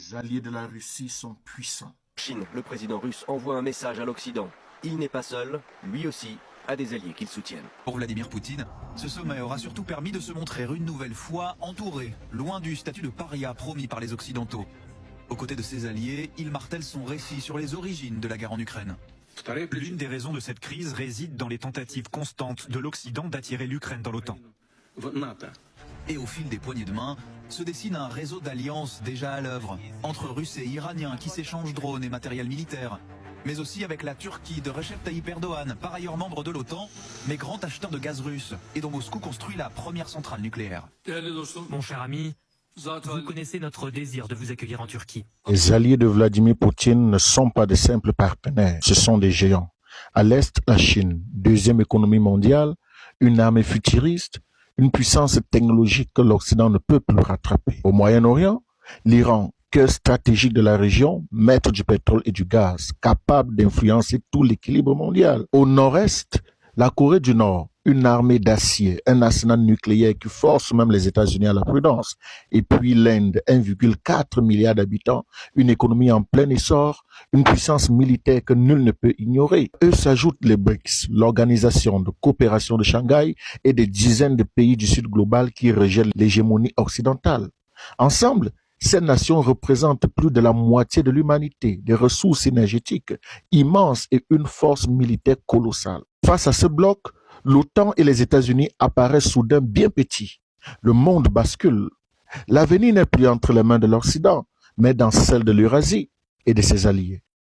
Les alliés de la Russie sont puissants. Chine, le président russe envoie un message à l'Occident. Il n'est pas seul, lui aussi a des alliés qu'il soutiennent. Pour Vladimir Poutine, ce sommet aura surtout permis de se montrer une nouvelle fois entouré, loin du statut de paria promis par les Occidentaux. Aux côtés de ses alliés, il martèle son récit sur les origines de la guerre en Ukraine. L'une des raisons de cette crise réside dans les tentatives constantes de l'Occident d'attirer l'Ukraine dans l'OTAN. Et au fil des poignées de main, se dessine un réseau d'alliances déjà à l'œuvre, entre Russes et Iraniens qui s'échangent drones et matériel militaire, mais aussi avec la Turquie de Recep Tayyip Erdogan, par ailleurs membre de l'OTAN, mais grand acheteur de gaz russe, et dont Moscou construit la première centrale nucléaire. Mon cher ami, vous connaissez notre désir de vous accueillir en Turquie. Les alliés de Vladimir Poutine ne sont pas de simples partenaires, ce sont des géants. À l'Est, la Chine, deuxième économie mondiale, une armée futuriste, une puissance technologique que l'Occident ne peut plus rattraper. Au Moyen-Orient, l'Iran, cœur stratégique de la région, maître du pétrole et du gaz, capable d'influencer tout l'équilibre mondial. Au Nord-Est, la Corée du Nord, une armée d'acier, un arsenal nucléaire qui force même les États-Unis à la prudence. Et puis l'Inde, 1,4 milliard d'habitants, une économie en plein essor, une puissance militaire que nul ne peut ignorer. Eux s'ajoutent les BRICS, l'organisation de coopération de Shanghai et des dizaines de pays du Sud global qui rejettent l'hégémonie occidentale. Ensemble, ces nations représentent plus de la moitié de l'humanité, des ressources énergétiques immenses et une force militaire colossale. Face à ce bloc, l'OTAN et les États-Unis apparaissent soudain bien petits. Le monde bascule. L'avenir n'est plus entre les mains de l'Occident, mais dans celle de l'Eurasie et de ses alliés.